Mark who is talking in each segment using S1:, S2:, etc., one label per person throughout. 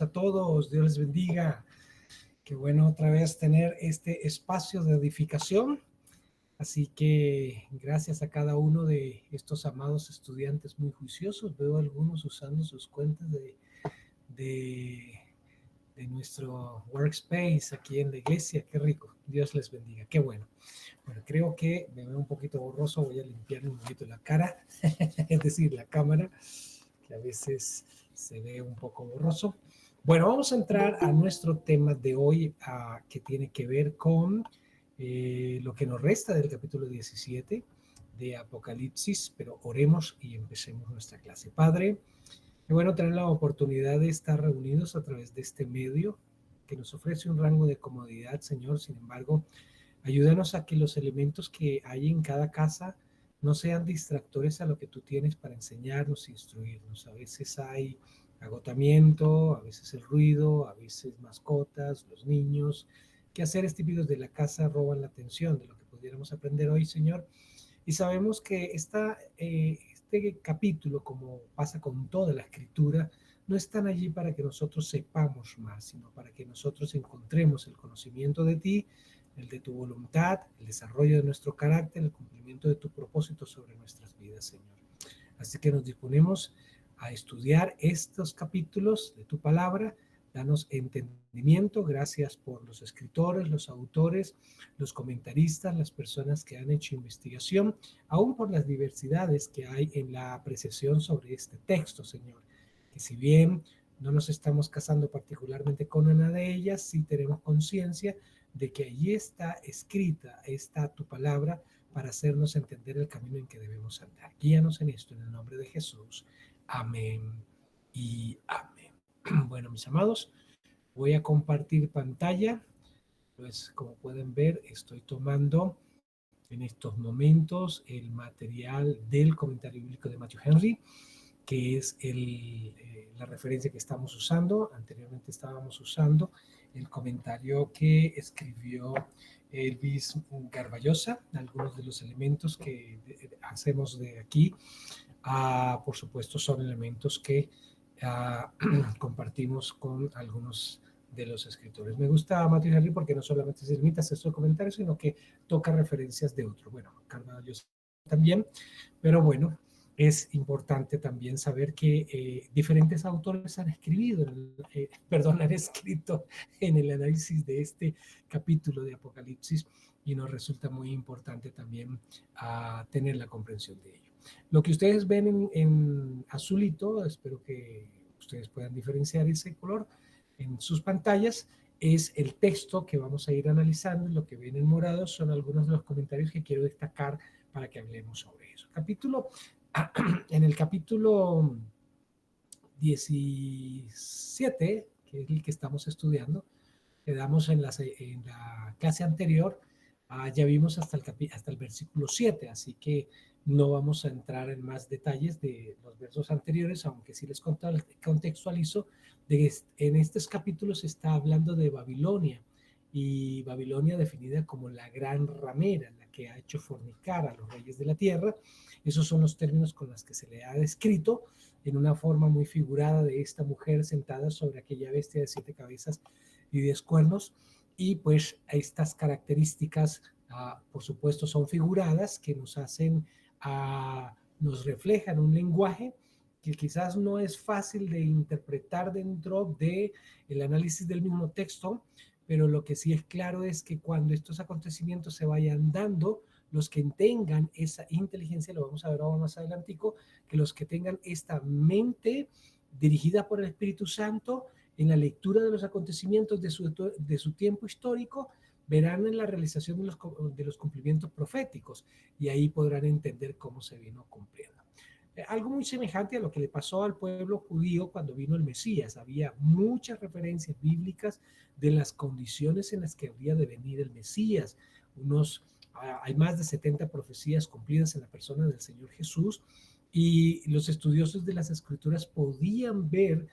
S1: A todos, Dios les bendiga. Qué bueno otra vez tener este espacio de edificación. Así que gracias a cada uno de estos amados estudiantes muy juiciosos. Veo algunos usando sus cuentas de, de nuestro workspace aquí en la iglesia. Qué rico. Dios les bendiga. Qué bueno. Bueno, creo que me veo un poquito borroso. Voy a limpiar un poquito la cara, es decir, la cámara, que a veces se ve un poco borroso. Bueno, vamos a entrar a nuestro tema de hoy, que tiene que ver con lo que nos resta del capítulo 17 de Apocalipsis, pero oremos y empecemos nuestra clase. Padre, qué bueno tener la oportunidad de estar reunidos a través de este medio que nos ofrece un rango de comodidad, Señor. Sin embargo, ayúdanos a que los elementos que hay en cada casa no sean distractores a lo que tú tienes para enseñarnos e instruirnos. A veces hay agotamiento, a veces el ruido, a veces mascotas, los niños. Quehaceres típicos de la casa roban la atención de lo que pudiéramos aprender hoy, Señor. Y sabemos que este capítulo, como pasa con toda la escritura, no están allí para que nosotros sepamos más, sino para que nosotros encontremos el conocimiento de ti, el de tu voluntad, el desarrollo de nuestro carácter, el cumplimiento de tu propósito sobre nuestras vidas, Señor. Así que nos disponemos a estudiar estos capítulos de tu palabra. Danos entendimiento. Gracias por los escritores, los autores, los comentaristas, las personas que han hecho investigación, aún por las diversidades que hay en la apreciación sobre este texto, Señor. Que si bien no nos estamos casando particularmente con una de ellas, sí tenemos conciencia de que allí está escrita, está tu palabra para hacernos entender el camino en que debemos andar. Guíanos en esto, en el nombre de Jesús. Amén y amén. Bueno, mis amados, voy a compartir pantalla. Pues como pueden ver, estoy tomando en estos momentos el material del comentario bíblico de Matthew Henry, que es la referencia que estamos usando. Anteriormente estábamos usando el comentario que escribió Elvis Garballosa, algunos de los elementos que hacemos de aquí, por supuesto, son elementos que compartimos con algunos de los escritores. Me gusta Matthew Henry porque no solamente se limita a hacer estos comentarios, sino que toca referencias de otro. Bueno, Garballosa también, pero bueno, es importante también saber que diferentes autores han han escrito en el análisis de este capítulo de Apocalipsis, y nos resulta muy importante también tener la comprensión de ello. Lo que ustedes ven en azulito, espero que ustedes puedan diferenciar ese color en sus pantallas, es el texto que vamos a ir analizando. Lo que ven en morado son algunos de los comentarios que quiero destacar para que hablemos sobre eso. En el capítulo 17, que es el que estamos estudiando, quedamos en la clase anterior, ya vimos hasta el versículo 7, así que no vamos a entrar en más detalles de los versos anteriores, aunque sí les contextualizo de que en estos capítulos se está hablando de Babilonia, y Babilonia definida como la gran ramera, la que ha hecho fornicar a los reyes de la tierra. Esos son los términos con los que se le ha descrito en una forma muy figurada de esta mujer sentada sobre aquella bestia de 7 cabezas y 10 cuernos. Y pues estas características, por supuesto, son figuradas que nos hacen, nos reflejan un lenguaje que quizás no es fácil de interpretar dentro del análisis del mismo texto, pero lo que sí es claro es que cuando estos acontecimientos se vayan dando, los que tengan esa inteligencia, lo vamos a ver ahora más adelantico, que los que tengan esta mente dirigida por el Espíritu Santo en la lectura de los acontecimientos de su tiempo histórico, verán en la realización de los cumplimientos proféticos, y ahí podrán entender cómo se vino cumpliendo. Algo muy semejante a lo que le pasó al pueblo judío cuando vino el Mesías. Había muchas referencias bíblicas de las condiciones en las que habría de venir el Mesías. Hay más de 70 profecías cumplidas en la persona del Señor Jesús, y los estudiosos de las Escrituras podían ver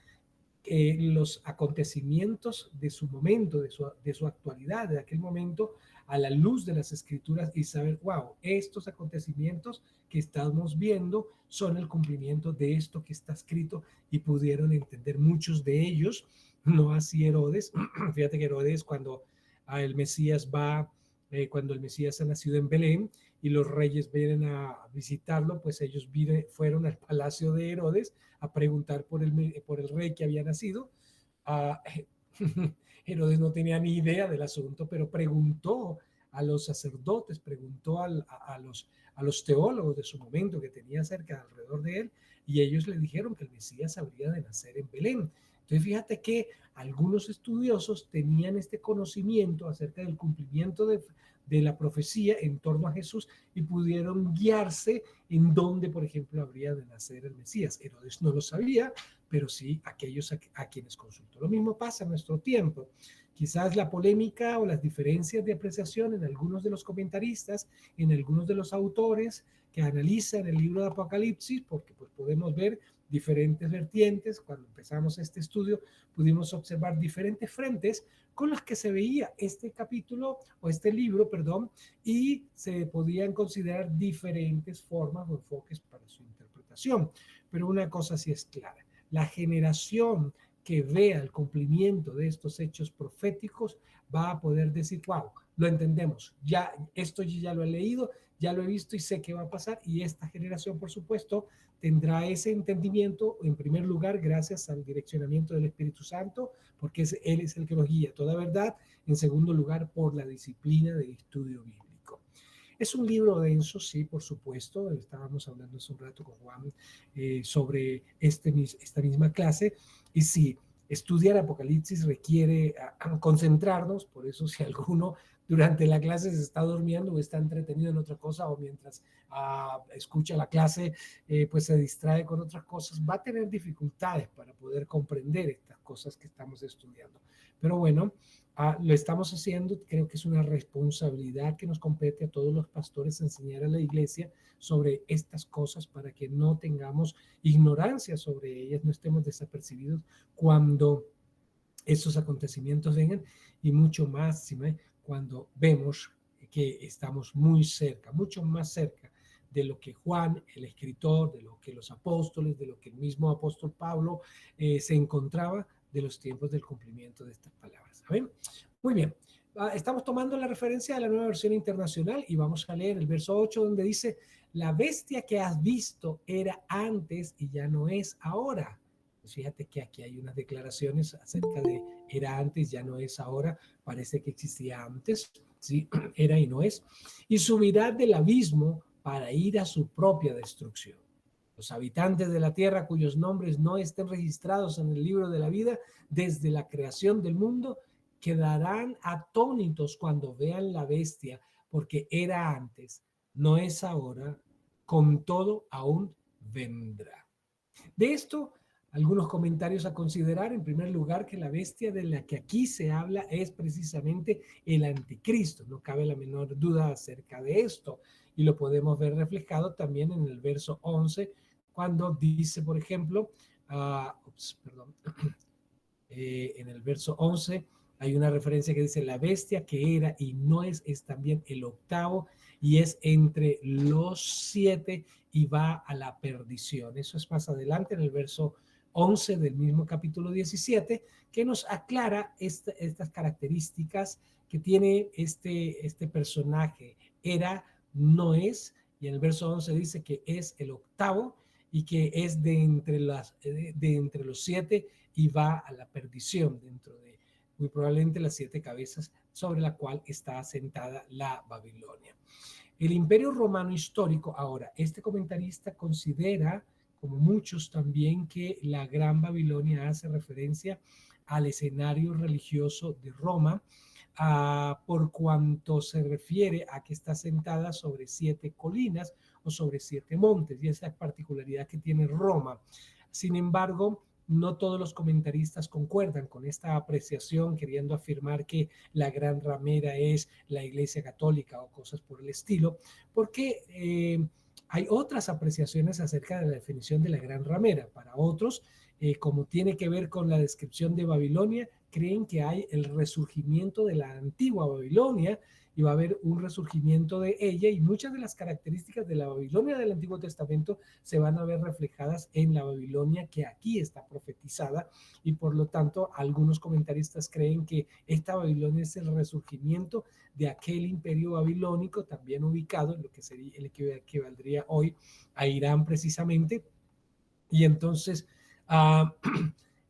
S1: los acontecimientos de su momento, de su actualidad, de aquel momento, a la luz de las Escrituras, y saber, wow, estos acontecimientos que estamos viendo son el cumplimiento de esto que está escrito, y pudieron entender muchos de ellos no así Herodes. Fíjate que Herodes cuando el Mesías va, cuando el Mesías ha nacido en Belén y los reyes vienen a visitarlo, pues ellos fueron al palacio de Herodes a preguntar por el rey que había nacido. Uh, Herodes no tenía ni idea del asunto, pero preguntó a los sacerdotes, preguntó a los teólogos de su momento que tenía cerca alrededor de él, y ellos le dijeron que el Mesías habría de nacer en Belén. Entonces fíjate que algunos estudiosos tenían este conocimiento acerca del cumplimiento de la profecía en torno a Jesús y pudieron guiarse en dónde, por ejemplo, habría de nacer el Mesías. Herodes no lo sabía, pero sí aquellos a quienes consultó. Lo mismo pasa en nuestro tiempo. Quizás la polémica o las diferencias de apreciación en algunos de los comentaristas, en algunos de los autores que analizan el libro de Apocalipsis, porque pues podemos ver diferentes vertientes. Cuando empezamos este estudio pudimos observar diferentes frentes con los que se veía este capítulo o este libro, perdón, y se podían considerar diferentes formas o enfoques para su interpretación. Pero una cosa sí es clara: la generación que vea el cumplimiento de estos hechos proféticos va a poder decir, wow, lo entendemos, ya esto ya lo he leído, ya lo he visto y sé qué va a pasar. Y esta generación, por supuesto, tendrá ese entendimiento, en primer lugar, gracias al direccionamiento del Espíritu Santo, porque Él es el que nos guía toda verdad. En segundo lugar, por la disciplina del estudio bíblico. Es un libro denso, sí, por supuesto. Estábamos hablando hace un rato con Juan sobre esta misma clase. Y sí, estudiar Apocalipsis requiere concentrarnos. Por eso, si alguno durante la clase se está durmiendo o está entretenido en otra cosa, o mientras escucha la clase, pues se distrae con otras cosas, va a tener dificultades para poder comprender estas cosas que estamos estudiando. Pero bueno, lo estamos haciendo. Creo que es una responsabilidad que nos compete a todos los pastores enseñar a la iglesia sobre estas cosas para que no tengamos ignorancia sobre ellas, no estemos desapercibidos cuando estos acontecimientos vengan, y mucho más cuando vemos que estamos muy cerca, mucho más cerca de lo que Juan, el escritor, de lo que los apóstoles, de lo que el mismo apóstol Pablo se encontraba, de los tiempos del cumplimiento de estas palabras. ¿Saben? Muy bien. Estamos tomando la referencia de la Nueva Versión Internacional y vamos a leer el verso 8, donde dice: la bestia que has visto era antes y ya no es ahora. Pues fíjate que aquí hay unas declaraciones acerca de era antes, ya no es ahora. Parece que existía antes, sí, era y no es. Y subirá del abismo para ir a su propia destrucción. Los habitantes de la tierra cuyos nombres no estén registrados en el libro de la vida desde la creación del mundo quedarán atónitos cuando vean la bestia, porque era antes, no es ahora, con todo aún vendrá. De esto, algunos comentarios a considerar. En primer lugar, que la bestia de la que aquí se habla es precisamente el anticristo. No cabe la menor duda acerca de esto. Y lo podemos ver reflejado también en el verso 11, cuando dice, por ejemplo, en el verso 11 hay una referencia que dice: la bestia que era y no es también el octavo, y es entre los 7 y va a la perdición. Eso es más adelante en el verso 11 del mismo capítulo 17, que nos aclara estas características que tiene este personaje. Era, no es, y en el verso 11 dice que es el octavo y que es de entre los 7 y va a la perdición, dentro de muy probablemente las 7 cabezas sobre la cual está asentada la Babilonia. El Imperio Romano histórico. Ahora, este comentarista considera, como muchos también, que la Gran Babilonia hace referencia al escenario religioso de Roma, por cuanto se refiere a que está sentada sobre 7 colinas o sobre 7 montes, y esa particularidad que tiene Roma. Sin embargo, no todos los comentaristas concuerdan con esta apreciación, queriendo afirmar que la gran ramera es la Iglesia Católica o cosas por el estilo, porque hay otras apreciaciones acerca de la definición de la gran ramera. Para otros, como tiene que ver con la descripción de Babilonia, creen que hay el resurgimiento de la antigua Babilonia y va a haber un resurgimiento de ella, y muchas de las características de la Babilonia del Antiguo Testamento se van a ver reflejadas en la Babilonia que aquí está profetizada, y por lo tanto algunos comentaristas creen que esta Babilonia es el resurgimiento de aquel imperio babilónico también ubicado en lo que sería el equivaldría hoy a Irán precisamente. Y entonces uh,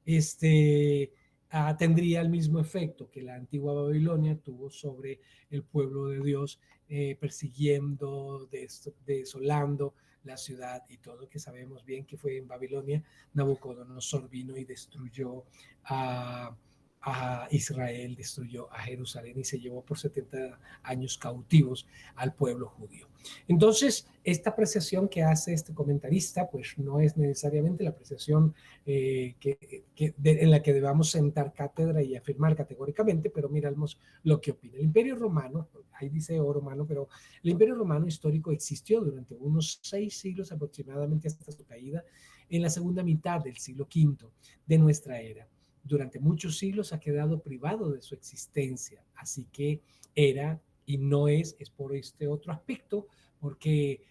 S1: este, tendría el mismo efecto que la antigua Babilonia tuvo sobre el pueblo de Dios, persiguiendo, desolando la ciudad y todo, que sabemos bien que fue en Babilonia. Nabucodonosor vino y destruyó a Israel, destruyó a Jerusalén y se llevó por 70 años cautivos al pueblo judío. Entonces, esta apreciación que hace este comentarista, pues no es necesariamente la apreciación en la que debamos sentar cátedra y afirmar categóricamente, pero miramos lo que opina. El Imperio Romano, ahí dice romano, pero el Imperio Romano histórico existió durante unos 6 siglos aproximadamente hasta su caída en la segunda mitad del siglo V de nuestra era. Durante muchos siglos ha quedado privado de su existencia, así que era y no es por este otro aspecto, porque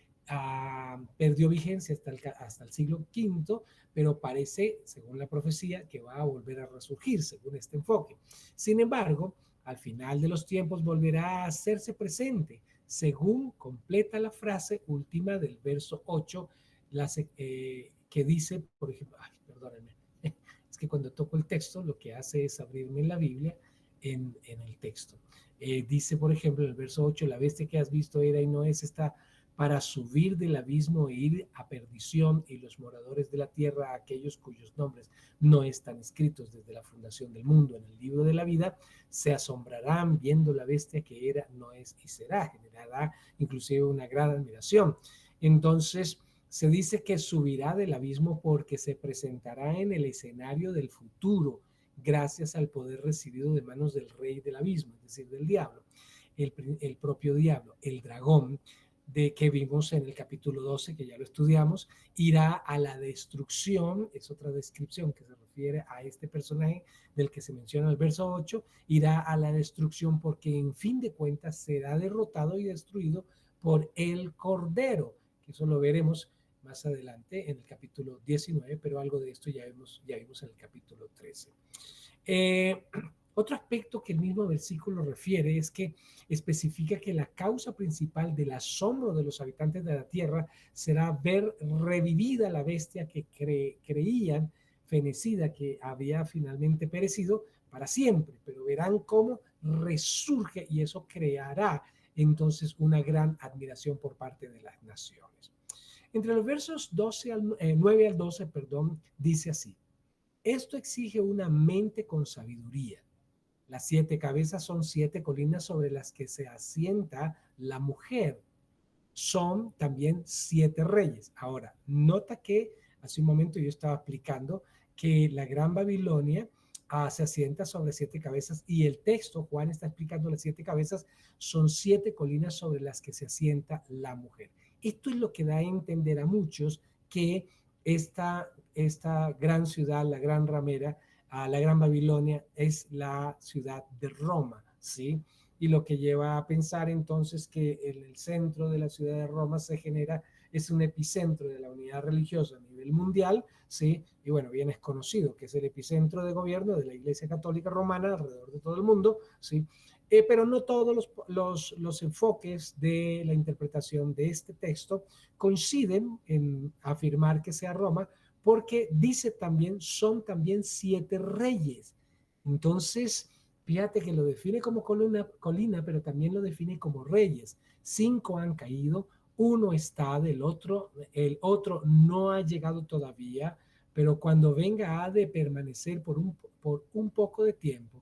S1: perdió vigencia hasta el siglo V, pero parece, según la profecía, que va a volver a resurgir, según este enfoque. Sin embargo, al final de los tiempos volverá a hacerse presente, según completa la frase última del verso 8, que dice, por ejemplo, perdónenme, es que cuando toco el texto lo que hace es abrirme la Biblia en el texto. Dice, por ejemplo, en el verso 8, la bestia que has visto era y no es esta para subir del abismo e ir a perdición, y los moradores de la tierra, aquellos cuyos nombres no están escritos desde la fundación del mundo en el libro de la vida, se asombrarán viendo la bestia que era, no es y será. Generará inclusive una gran admiración. Entonces, se dice que subirá del abismo porque se presentará en el escenario del futuro, gracias al poder recibido de manos del rey del abismo, es decir, del diablo, el propio diablo, el dragón, de que vimos en el capítulo 12, que ya lo estudiamos, irá a la destrucción, es otra descripción que se refiere a este personaje del que se menciona en el verso 8, irá a la destrucción porque en fin de cuentas será derrotado y destruido por el Cordero, que eso lo veremos más adelante en el capítulo 19, pero algo de esto ya vimos en el capítulo 13. Otro aspecto que el mismo versículo refiere es que especifica que la causa principal del asombro de los habitantes de la tierra será ver revivida la bestia que creían fenecida, que había finalmente perecido para siempre, pero verán cómo resurge, y eso creará entonces una gran admiración por parte de las naciones. Entre los versos 9 al 12, dice así: esto exige una mente con sabiduría. Las 7 cabezas son 7 colinas sobre las que se asienta la mujer. Son también 7 reyes. Ahora, nota que hace un momento yo estaba explicando que la Gran Babilonia se asienta sobre 7 cabezas, y el texto, Juan está explicando las 7 cabezas, son 7 colinas sobre las que se asienta la mujer. Esto es lo que da a entender a muchos que esta gran ciudad, la gran ramera, la Gran Babilonia, es la ciudad de Roma, ¿sí? Y lo que lleva a pensar entonces que en el centro de la ciudad de Roma se genera, es un epicentro de la unidad religiosa a nivel mundial, ¿sí? Y bueno, bien es conocido que es el epicentro de gobierno de la Iglesia Católica Romana alrededor de todo el mundo, ¿sí? Pero no todos los enfoques de la interpretación de este texto coinciden en afirmar que sea Roma, porque dice también, son también 7 reyes. Entonces, fíjate que lo define como colina, pero también lo define como reyes. 5 han caído, uno está del otro, el otro no ha llegado todavía, pero cuando venga ha de permanecer por un poco de tiempo.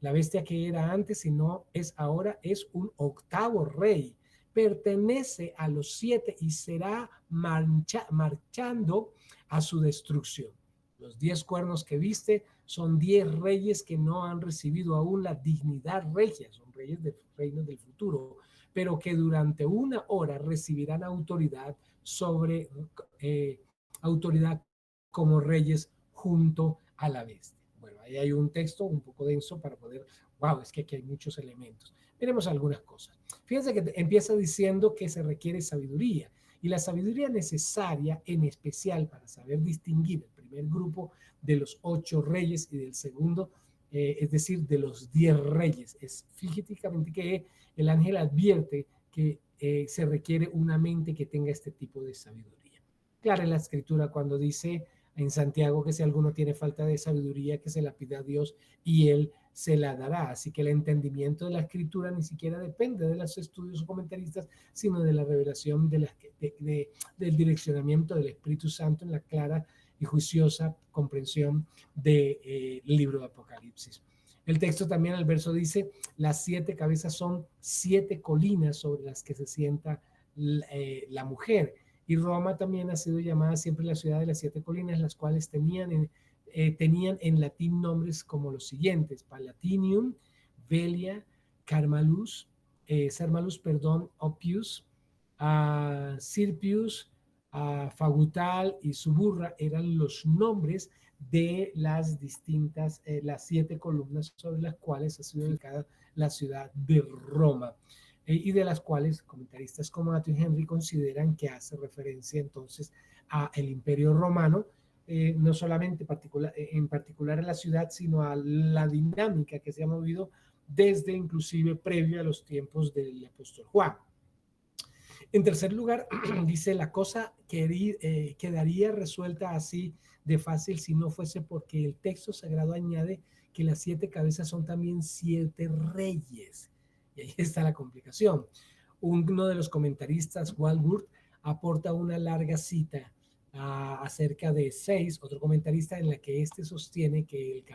S1: La bestia que era antes y no es ahora es un octavo rey. Pertenece a los 7 y será marchando a su destrucción. Los 10 cuernos que viste son 10 reyes que no han recibido aún la dignidad regia, son reyes del reino del futuro, pero que durante una hora recibirán autoridad sobre autoridad como reyes junto a la bestia. Bueno, ahí hay un texto un poco denso para poder, wow, es que aquí hay muchos elementos. Veremos algunas cosas. Fíjense que empieza diciendo que se requiere sabiduría, y la sabiduría necesaria en especial para saber distinguir el primer grupo de los 8 reyes y del segundo, es decir, de los 10 reyes. Es fíjicamente que el ángel advierte que se requiere una mente que tenga este tipo de sabiduría. Claro, en la escritura cuando dice en Santiago que si alguno tiene falta de sabiduría, que se la pida a Dios y Él se la dará. Así que el entendimiento de la escritura ni siquiera depende de los estudios o comentaristas, sino de la revelación del direccionamiento del Espíritu Santo en la clara y juiciosa comprensión del libro de Apocalipsis. El texto también al verso dice, las 7 cabezas son 7 colinas sobre las que se sienta la mujer. Y Roma también ha sido llamada siempre la ciudad de las 7 colinas, las cuales tenían en latín nombres como los siguientes: Palatinium, Velia, Carmalus, Sermalus, perdón, Oppius, Sirpius, Fagutal y Suburra eran los nombres de las distintas, las 7 columnas sobre las cuales ha sido ubicada la ciudad de Roma, y de las cuales comentaristas como Matthew Henry consideran que hace referencia entonces a el Imperio Romano, no solamente en particular a la ciudad, sino a la dinámica que se ha movido desde inclusive previo a los tiempos del apóstol Juan. En tercer lugar, dice, la cosa quedaría resuelta así de fácil si no fuese porque el texto sagrado añade que las 7 cabezas son también 7 reyes. Y ahí está la complicación. Uno de los comentaristas, Walworth, aporta una larga cita acerca de 6, otro comentarista en la que sostiene que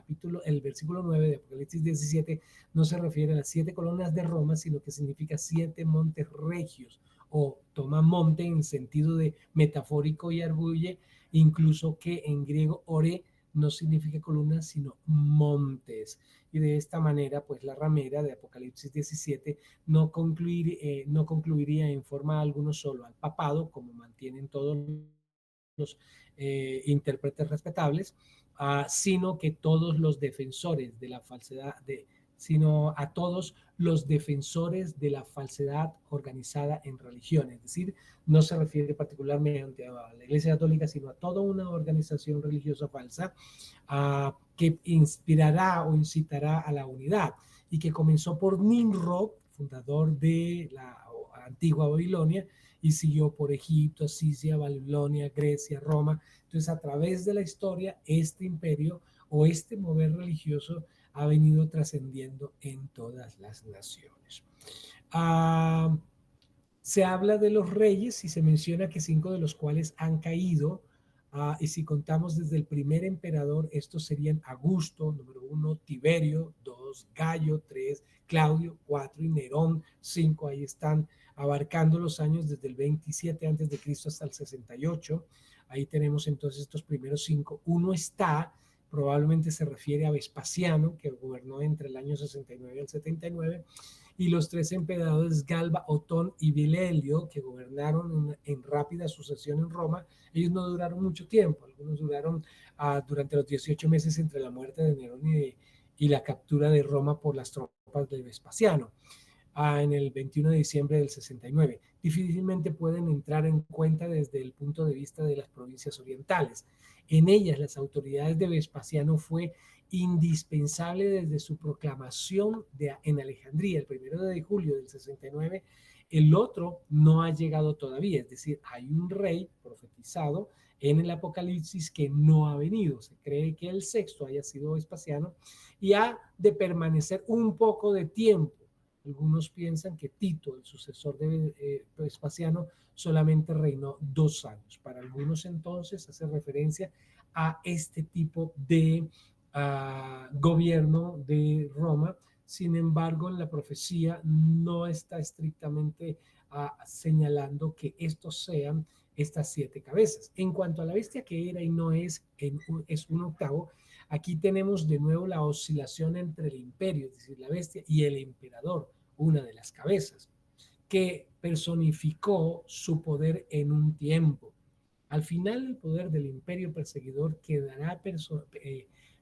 S1: el versículo 9 de Apocalipsis 17 no se refiere a las 7 columnas de Roma, sino que significa 7 montes regios, o toma monte en sentido de metafórico y arguye incluso que en griego ore no significa columnas, sino montes. Y de esta manera, pues la ramera de Apocalipsis 17 no concluiría en forma alguna solo al papado, como mantienen todos los intérpretes respetables, sino que todos los defensores de la falsedad, sino a todos los defensores de la falsedad organizada en religión. Es decir, no se refiere particularmente a la Iglesia Católica, sino a toda una organización religiosa falsa que inspirará o incitará a la unidad, y que comenzó por Nimrod, fundador de la antigua Babilonia, y siguió por Egipto, Asiria, Babilonia, Grecia, Roma. Entonces, a través de la historia, este imperio o este mover religioso ha venido trascendiendo en todas las naciones. Se habla de los reyes y se menciona que 5 de los cuales han caído, y si contamos desde el primer emperador, estos serían Augusto, número 1, Tiberio, 2, Gallo, 3, Claudio, 4 y Nerón, 5. Ahí están abarcando los años desde el 27 antes de Cristo hasta el 68. Ahí tenemos entonces estos primeros 5. Uno está, probablemente se refiere a Vespasiano, que gobernó entre el año 69 al 79, y los 3 emperadores Galba, Otón y Vilelio, que gobernaron en rápida sucesión en Roma. Ellos no duraron mucho tiempo, algunos duraron durante los 18 meses entre la muerte de Nerón y la captura de Roma por las tropas de Vespasiano, en el 21 de diciembre del 69. Difícilmente pueden entrar en cuenta desde el punto de vista de las provincias orientales. En ellas, las autoridades de Vespasiano fue indispensable desde su proclamación en Alejandría, el 1 de julio del 69. El otro no ha llegado todavía, es decir, hay un rey profetizado en el Apocalipsis que no ha venido. Se cree que el sexto haya sido Vespasiano y ha de permanecer un poco de tiempo. Algunos piensan que Tito, el sucesor de Vespasiano, solamente reinó 2 años. Para algunos entonces hace referencia a este tipo de gobierno de Roma. Sin embargo, en la profecía no está estrictamente señalando que estos sean estas 7 cabezas. En cuanto a la bestia que era y no es, es un octavo, aquí tenemos de nuevo la oscilación entre el imperio, es decir, la bestia, y el emperador, una de las cabezas, que personificó su poder en un tiempo. Al final, el poder del imperio perseguidor quedará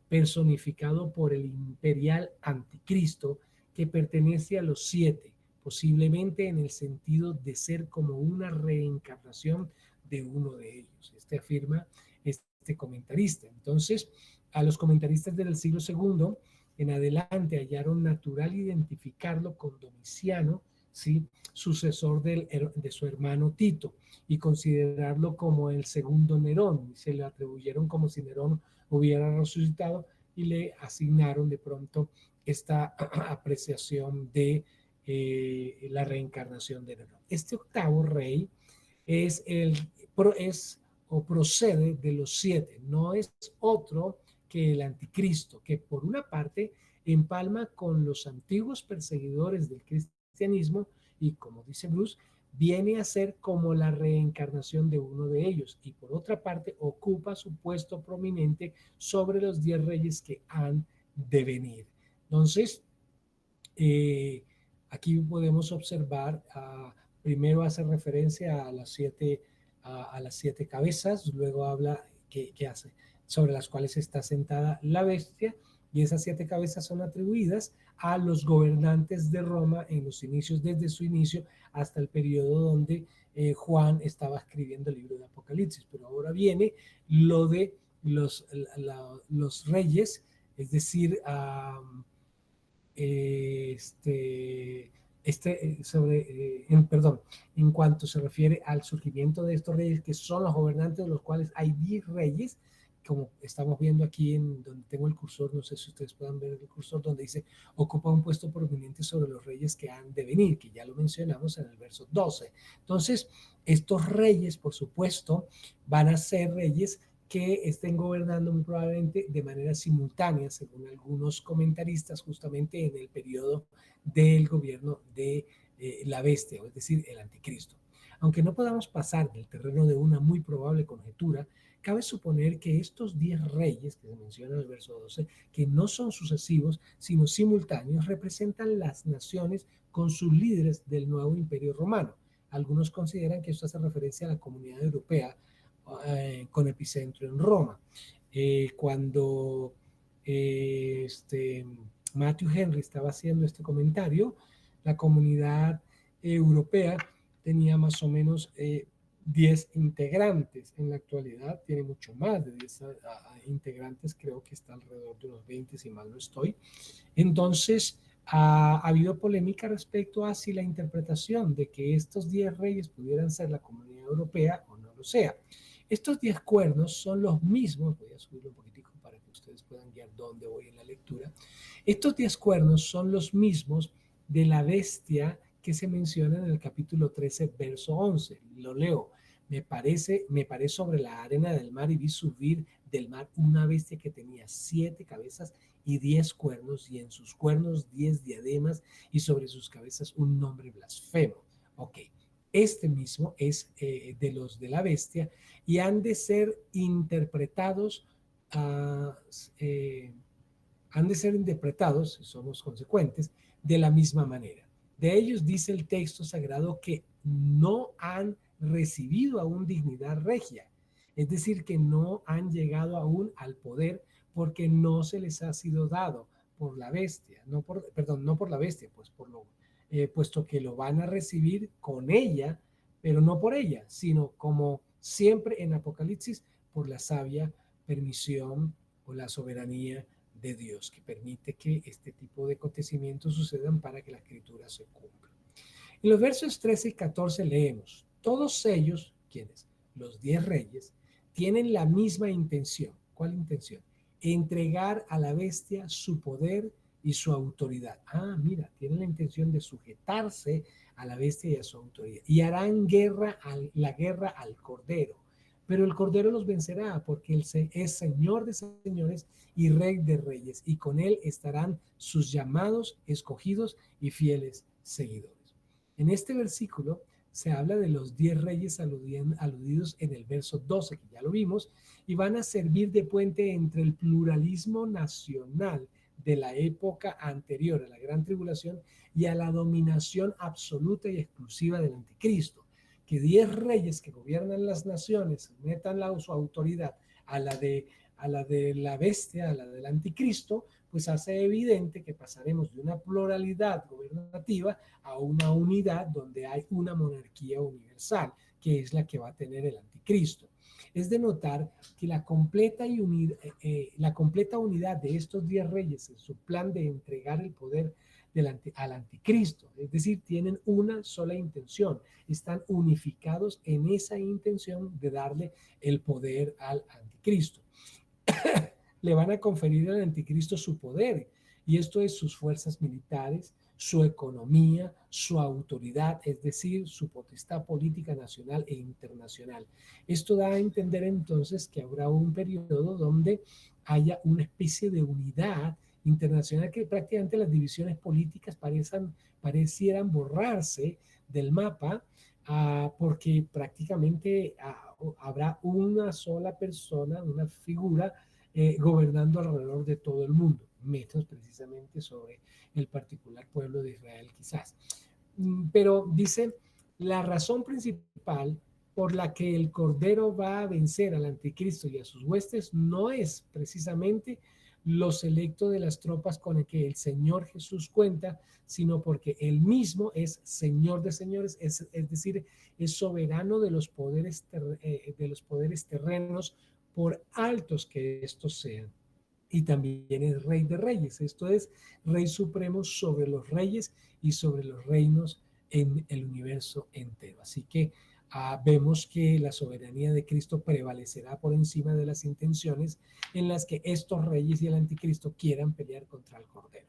S1: personificado por el imperial anticristo, que pertenece a los 7, posiblemente en el sentido de ser como una reencarnación de uno de ellos. Este afirma este comentarista. Entonces, a los comentaristas del siglo II en adelante hallaron natural identificarlo con Domiciano, ¿sí?, sucesor de su hermano Tito, y considerarlo como el segundo Nerón. Se le atribuyeron como si Nerón hubiera resucitado y le asignaron de pronto esta apreciación de la reencarnación de Nerón. Este octavo rey es o procede de los 7, no es otro que el anticristo, que por una parte empalma con los antiguos perseguidores del cristianismo y, como dice Bruce, viene a ser como la reencarnación de uno de ellos, y por otra parte ocupa su puesto prominente sobre los 10 reyes que han de venir. Entonces, aquí podemos observar, primero hace referencia a las 7 cabezas, luego habla que hace sobre las cuales está sentada la bestia, y esas 7 cabezas son atribuidas a los gobernantes de Roma en los inicios, desde su inicio hasta el periodo donde Juan estaba escribiendo el libro de Apocalipsis. Pero ahora viene lo de los reyes, es decir, en cuanto se refiere al surgimiento de estos reyes, que son los gobernantes, de los cuales hay 10 reyes, como estamos viendo aquí en donde tengo el cursor, no sé si ustedes puedan ver el cursor, donde dice ocupa un puesto prominente sobre los reyes que han de venir, que ya lo mencionamos en el verso 12. Entonces, estos reyes, por supuesto, van a ser reyes que estén gobernando muy probablemente de manera simultánea, según algunos comentaristas, justamente en el periodo del gobierno de la bestia, es decir, el anticristo. Aunque no podamos pasar del terreno de una muy probable conjetura, cabe suponer que estos 10 reyes que se menciona en el verso 12, que no son sucesivos, sino simultáneos, representan las naciones con sus líderes del nuevo imperio romano. Algunos consideran que esto hace referencia a la comunidad europea, con epicentro en Roma. Cuando Matthew Henry estaba haciendo este comentario, la comunidad europea tenía más o menos 10 integrantes. En la actualidad tiene mucho más de 10 integrantes, creo que está alrededor de unos 20, si mal no estoy. Entonces, ha habido polémica respecto a si la interpretación de que estos 10 reyes pudieran ser la comunidad europea o no lo sea. Estos 10 cuernos son los mismos, voy a subirlo un poquitico para que ustedes puedan guiar dónde voy en la lectura. Estos 10 cuernos son los mismos de la bestia que se menciona en el capítulo 13, verso 11. Lo leo. Me paré sobre la arena del mar y vi subir del mar una bestia que tenía 7 cabezas y 10 cuernos, y en sus cuernos 10 diademas, y sobre sus cabezas un nombre blasfemo. Ok. Este mismo es de los de la bestia, y han de ser interpretados, si somos consecuentes, de la misma manera. De ellos dice el texto sagrado que no han recibido aún dignidad regia, es decir, que no han llegado aún al poder, porque no se les ha sido dado por la bestia, no por la bestia, pues puesto que lo van a recibir con ella, pero no por ella, sino como siempre en Apocalipsis, por la sabia permisión o la soberanía de Dios, que permite que este tipo de acontecimientos sucedan para que la escritura se cumpla. En los versos 13 y 14 leemos: todos ellos, quienes, los 10 reyes, tienen la misma intención. ¿Cuál intención? Entregar a la bestia su poder y su autoridad. Mira, tienen la intención de sujetarse a la bestia y a su autoridad, y harán la guerra al Cordero. Pero el Cordero los vencerá, porque Él es Señor de señores y Rey de reyes, y con Él estarán sus llamados, escogidos y fieles seguidores. En este versículo se habla de los 10 reyes aludidos en el verso 12, que ya lo vimos, y van a servir de puente entre el pluralismo nacional de la época anterior a la gran tribulación y a la dominación absoluta y exclusiva del anticristo, que 10 reyes que gobiernan las naciones metan su autoridad a la bestia, a la del anticristo, pues hace evidente que pasaremos de una pluralidad gobernativa a una unidad donde hay una monarquía universal, que es la que va a tener el anticristo. Es de notar que la completa unidad de estos 10 reyes en su plan de entregar el poder al anticristo, es decir, tienen una sola intención, están unificados en esa intención de darle el poder al anticristo. Le van a conferir al anticristo su poder, y esto es sus fuerzas militares, su economía, su autoridad, es decir, su potestad política nacional e internacional. Esto da a entender entonces que habrá un periodo donde haya una especie de unidad internacional, que prácticamente las divisiones políticas parecieran borrarse del mapa, porque prácticamente habrá una sola persona, una figura gobernando alrededor de todo el mundo, menos precisamente sobre el particular pueblo de Israel quizás. Pero dice, la razón principal por la que el Cordero va a vencer al anticristo y a sus huestes no es precisamente lo selecto de las tropas con el que el Señor Jesús cuenta, sino porque él mismo es Señor de señores, es decir, es soberano de los poderes terrenos, por altos que estos sean. Y también es Rey de Reyes, esto es Rey Supremo sobre los reyes y sobre los reinos en el universo entero. Así que vemos que la soberanía de Cristo prevalecerá por encima de las intenciones en las que estos reyes y el anticristo quieran pelear contra el Cordero.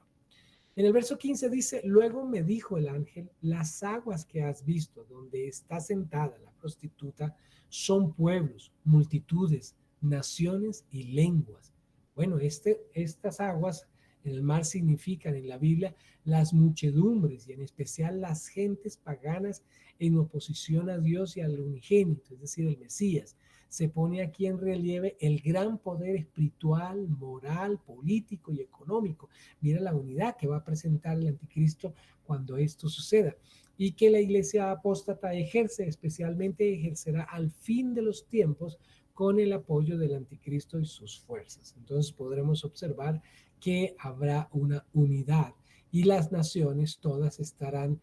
S1: En el verso 15 dice, luego me dijo el ángel, las aguas que has visto donde está sentada la prostituta son pueblos, multitudes, naciones y lenguas. Bueno, estas aguas en el mar significan en la Biblia las muchedumbres, y en especial las gentes paganas en oposición a Dios y al unigénito, es decir, el Mesías. Se pone aquí en relieve el gran poder espiritual, moral, político y económico. Mira la unidad que va a presentar el anticristo cuando esto suceda, y que la iglesia apóstata especialmente ejercerá al fin de los tiempos con el apoyo del anticristo y sus fuerzas. Entonces podremos observar que habrá una unidad y las naciones todas estarán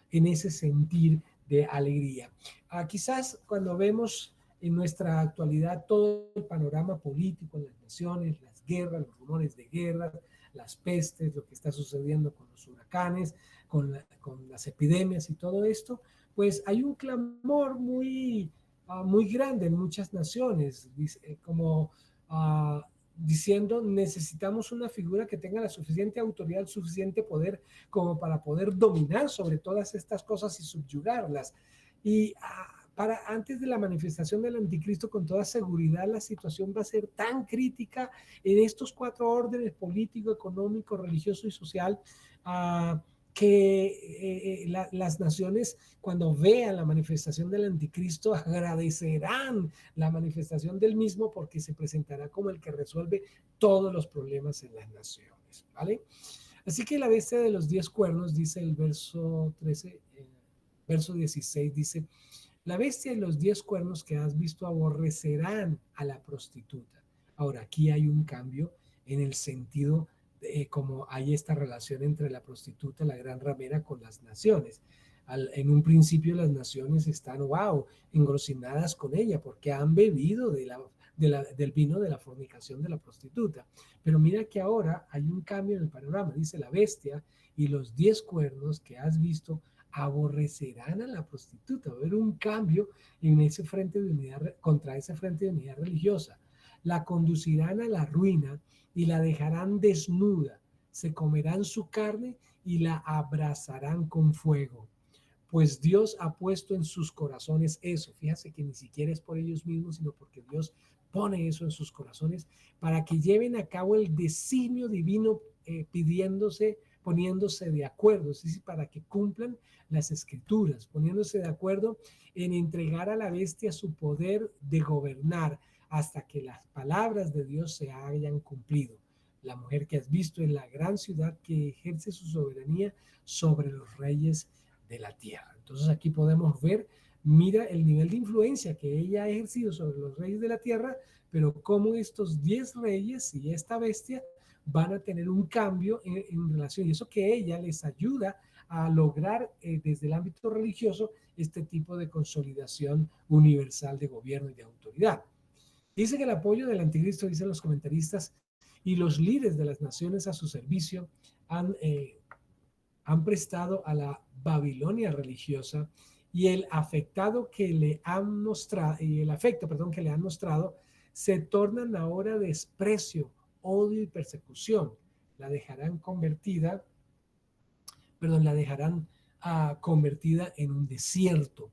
S1: en ese sentir de alegría. Quizás cuando vemos en nuestra actualidad todo el panorama político en las naciones, las guerras, los rumores de guerra, las pestes, lo que está sucediendo con los huracanes, con las epidemias y todo esto, pues hay un clamor muy grande en muchas naciones, como diciendo, necesitamos una figura que tenga la suficiente autoridad, el suficiente poder como para poder dominar sobre todas estas cosas y subyugarlas. Y antes de la manifestación del anticristo, con toda seguridad la situación va a ser tan crítica en estos 4 órdenes: político, económico, religioso y social, que las naciones, cuando vean la manifestación del anticristo, agradecerán la manifestación del mismo, porque se presentará como el que resuelve todos los problemas en las naciones, ¿vale? Así que la bestia de los 10 cuernos, dice el verso 13, verso 16, dice, la bestia y los 10 cuernos que has visto aborrecerán a la prostituta. Ahora, aquí hay un cambio en el sentido de cómo hay esta relación entre la prostituta, la gran ramera, con las naciones. En un principio las naciones están, engrosinadas con ella porque han bebido del vino de la fornicación de la prostituta. Pero mira que ahora hay un cambio en el panorama. Dice, la bestia y los 10 cuernos que has visto aborrecerán a la prostituta. Va a haber un cambio en ese frente de unidad, contra ese frente de unidad religiosa. La conducirán a la ruina y la dejarán desnuda. Se comerán su carne y la abrazarán con fuego. Pues Dios ha puesto en sus corazones eso. Fíjate que ni siquiera es por ellos mismos, sino porque Dios pone eso en sus corazones para que lleven a cabo el designio divino, poniéndose de acuerdo, es decir, para que cumplan las escrituras, poniéndose de acuerdo en entregar a la bestia su poder de gobernar hasta que las palabras de Dios se hayan cumplido. La mujer que has visto en la gran ciudad que ejerce su soberanía sobre los reyes de la tierra. Entonces aquí podemos ver Mira el nivel de influencia que ella ha ejercido sobre los reyes de la tierra, pero cómo estos 10 reyes y esta bestia van a tener un cambio en relación, y eso que ella les ayuda a lograr desde el ámbito religioso este tipo de consolidación universal de gobierno y de autoridad. Dice que el apoyo del anticristo, dicen los comentaristas, y los líderes de las naciones a su servicio han prestado a la Babilonia religiosa, y el afectado que le han mostrado, y el afecto, perdón, que le han mostrado, se tornan ahora desprecio, odio y persecución. La dejarán convertida, perdón, la dejarán convertida en un desierto,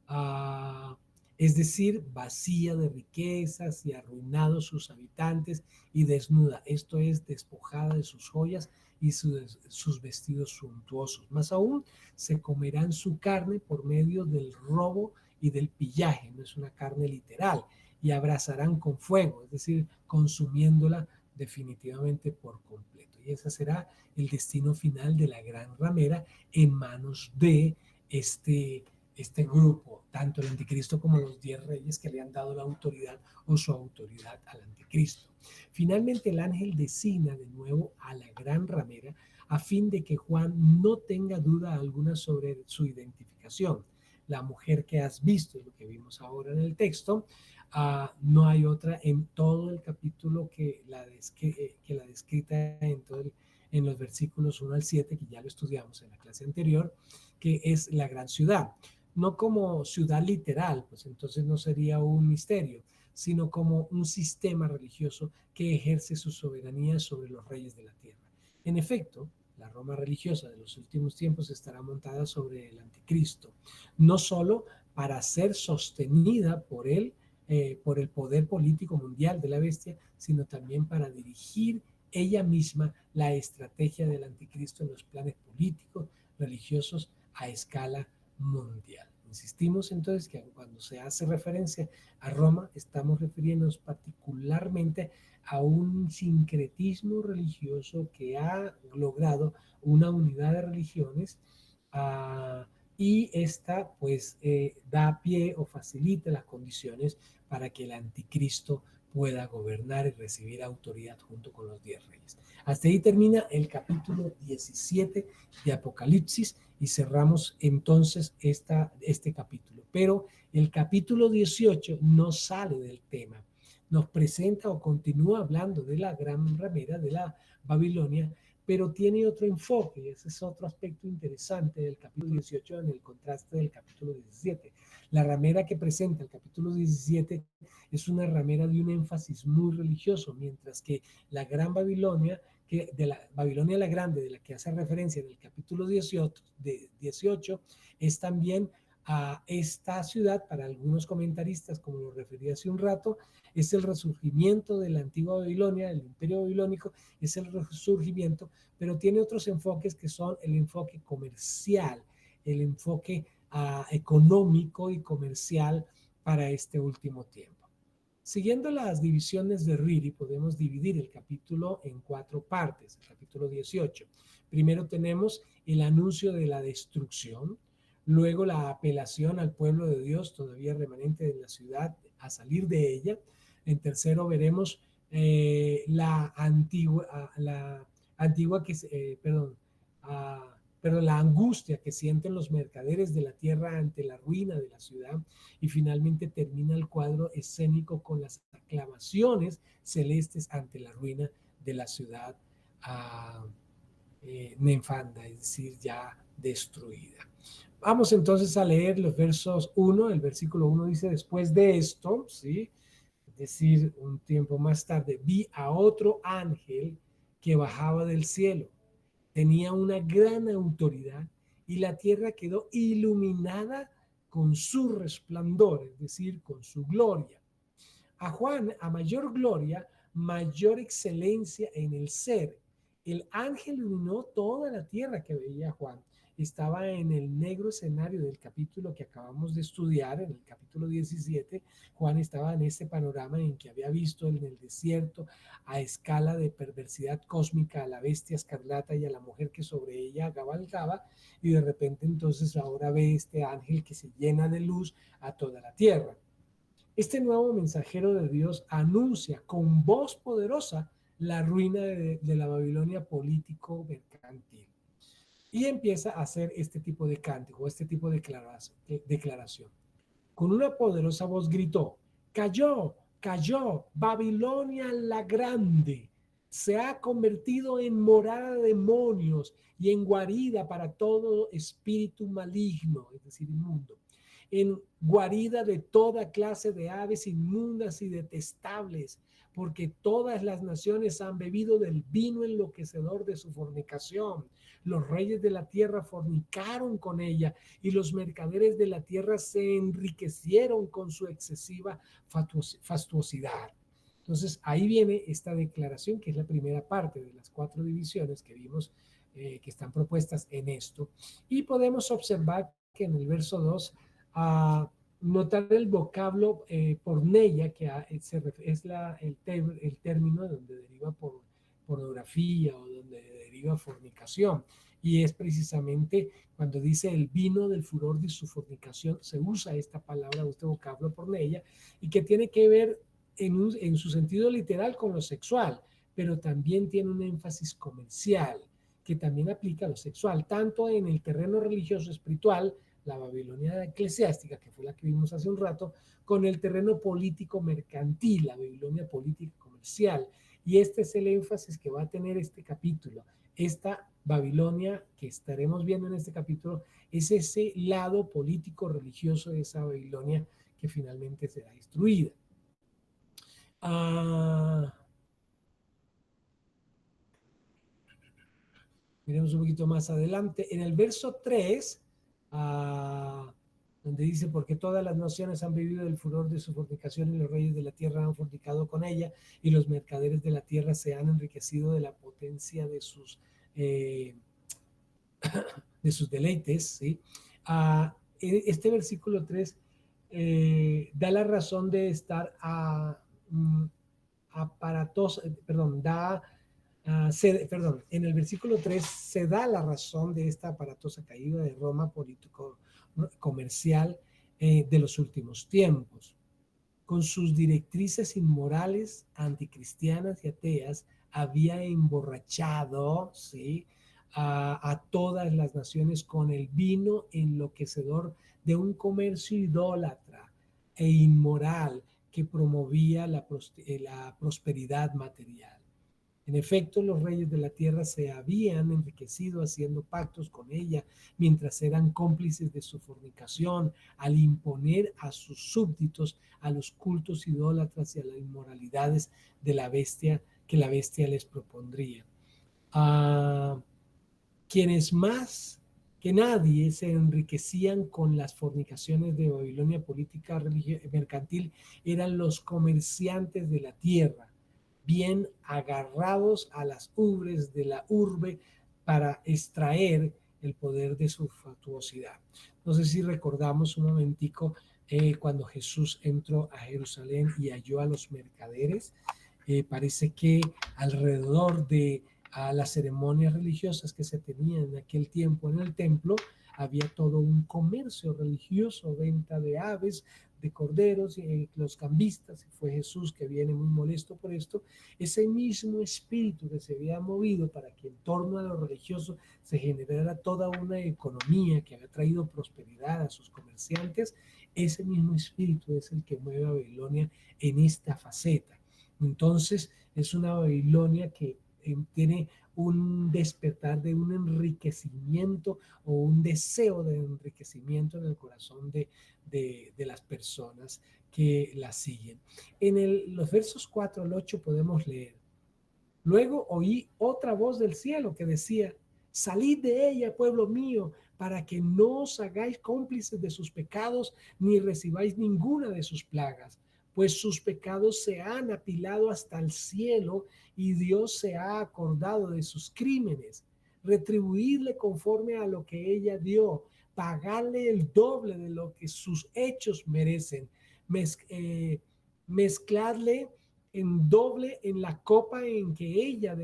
S1: uh, es decir, vacía de riquezas y arruinados sus habitantes y desnuda, esto es, despojada de sus joyas y sus vestidos suntuosos. Más aún, se comerán su carne por medio del robo y del pillaje, no es una carne literal, y abrazarán con fuego, es decir, consumiéndola definitivamente por completo. Y ese será el destino final de la gran ramera en manos de este grupo, tanto el anticristo como los 10 reyes que le han dado la autoridad o su autoridad al anticristo. Finalmente el ángel designa de nuevo a la gran ramera a fin de que Juan no tenga duda alguna sobre su identificación. La mujer que has visto, lo que vimos ahora en el texto, no hay otra en todo el capítulo que la descrita en los versículos 1 al 7, que ya lo estudiamos en la clase anterior, que es la gran ciudad. No como ciudad literal, pues entonces no sería un misterio, sino como un sistema religioso que ejerce su soberanía sobre los reyes de la tierra. En efecto, la Roma religiosa de los últimos tiempos estará montada sobre el anticristo, no solo para ser sostenida por él, por el poder político mundial de la bestia, sino también para dirigir ella misma la estrategia del anticristo en los planes políticos, religiosos a escala mundial. Insistimos entonces que cuando se hace referencia a Roma, estamos refiriéndonos particularmente a un sincretismo religioso que ha logrado una unidad de religiones, y esta pues da pie o facilita las condiciones para que el anticristo pueda gobernar y recibir autoridad junto con los 10 reyes. Hasta ahí termina el capítulo 17 de Apocalipsis y cerramos entonces este capítulo. Pero el capítulo 18 no sale del tema, nos presenta o continúa hablando de la gran ramera de la Babilonia, pero tiene otro enfoque, y ese es otro aspecto interesante del capítulo 18 en el contraste del capítulo 17. La ramera que presenta el capítulo 17 es una ramera de un énfasis muy religioso, mientras que la gran Babilonia, que de la Babilonia la Grande, de la que hace referencia en el capítulo 18, es también a esta ciudad, para algunos comentaristas, como lo referí hace un rato, es el resurgimiento de la antigua Babilonia, el imperio babilónico, es el resurgimiento, pero tiene otros enfoques que son el enfoque comercial, el enfoque económico y comercial para este último tiempo. Siguiendo las divisiones de Reedy, podemos dividir el capítulo en 4 partes, el capítulo 18. Primero tenemos el anuncio de la destrucción, luego la apelación al pueblo de Dios todavía remanente de la ciudad a salir de ella. En tercero veremos la angustia que sienten los mercaderes de la tierra ante la ruina de la ciudad, y finalmente termina el cuadro escénico con las aclamaciones celestes ante la ruina de la ciudad nefanda, es decir, ya destruida. Vamos entonces a leer los versos 1, el versículo 1 dice: después de esto, ¿sí? Es decir, un tiempo más tarde, vi a otro ángel que bajaba del cielo. Tenía una gran autoridad y la tierra quedó iluminada con su resplandor, es decir, con su gloria. A Juan, a mayor gloria, mayor excelencia en el ser. El ángel iluminó toda la tierra que veía Juan. estaba en el negro escenario del capítulo que acabamos de estudiar, en el capítulo 17. Juan estaba en este panorama en que había visto en el desierto a escala de perversidad cósmica a la bestia escarlata y a la mujer que sobre ella cabalgaba, y de repente entonces ahora ve este ángel que se llena de luz a toda la tierra. Este nuevo mensajero de Dios anuncia con voz poderosa la ruina de la Babilonia político-mercantil. Y empieza a hacer este tipo de cántico, este tipo de declaración. Con una poderosa voz gritó: cayó, cayó, Babilonia la grande. Se ha convertido en morada de demonios y en guarida para todo espíritu maligno, es decir, inmundo, en guarida de toda clase de aves inmundas y detestables, porque todas las naciones han bebido del vino enloquecedor de su fornicación. Los reyes de la tierra fornicaron con ella, y los mercaderes de la tierra se enriquecieron con su excesiva fastuosidad. Entonces, ahí viene esta declaración, que es la primera parte de las 4 divisiones que vimos, que están propuestas en esto. Y podemos observar que en el verso 2, notar el vocablo porneia, que es el término donde deriva por pornografía o donde deriva fornicación. Y es precisamente cuando dice el vino del furor de su fornicación, se usa esta palabra, este vocablo porneia, y que tiene que ver en su sentido literal con lo sexual, pero también tiene un énfasis comercial que también aplica a lo sexual, tanto en el terreno religioso espiritual, la Babilonia eclesiástica, que fue la que vimos hace un rato, con el terreno político mercantil, la Babilonia política comercial. Y este es el énfasis que va a tener este capítulo. Esta Babilonia que estaremos viendo en este capítulo es ese lado político religioso de esa Babilonia que finalmente será destruida. Miremos un poquito más adelante. En el verso 3, donde dice: porque todas las naciones han vivido el furor de su fornicación, y los reyes de la tierra han fornicado con ella, y los mercaderes de la tierra se han enriquecido de la potencia de sus deleites, ¿sí? Este versículo 3 da la razón de estar aparatoso, perdón, en el versículo 3 se da la razón de esta aparatosa caída de Roma político-comercial de los últimos tiempos. Con sus directrices inmorales, anticristianas y ateas, había emborrachado, ¿sí?, a todas las naciones con el vino enloquecedor de un comercio idólatra e inmoral que promovía la prosperidad material. En efecto, los reyes de la tierra se habían enriquecido haciendo pactos con ella, mientras eran cómplices de su fornicación, al imponer a sus súbditos a los cultos idólatras y a las inmoralidades de la bestia que la bestia les propondría. Quienes más que nadie se enriquecían con las fornicaciones de Babilonia política mercantil eran los comerciantes de la tierra, bien agarrados a las ubres de la urbe para extraer el poder de su fatuosidad. No sé si recordamos un momentico cuando Jesús entró a Jerusalén y halló a los mercaderes. Parece que alrededor de las ceremonias religiosas que se tenían en aquel tiempo en el templo, había todo un comercio religioso, venta de aves, de corderos, y los cambistas, y fue Jesús que viene muy molesto por esto. Ese mismo espíritu que se había movido para que en torno a lo religioso se generara toda una economía que había traído prosperidad a sus comerciantes, ese mismo espíritu es el que mueve a Babilonia en esta faceta. Entonces es una Babilonia que tiene un despertar de un enriquecimiento o un deseo de enriquecimiento en el corazón de las personas que la siguen. En los versos 4 al 8 podemos leer: luego oí otra voz del cielo que decía: salid de ella, pueblo mío, para que no os hagáis cómplices de sus pecados, ni recibáis ninguna de sus plagas, pues sus pecados se han apilado hasta el cielo, y Dios se ha acordado de sus crímenes. retribuirle conforme a lo que ella dio, pagarle el doble de lo que sus hechos merecen, mezclarle en doble en la copa en que ella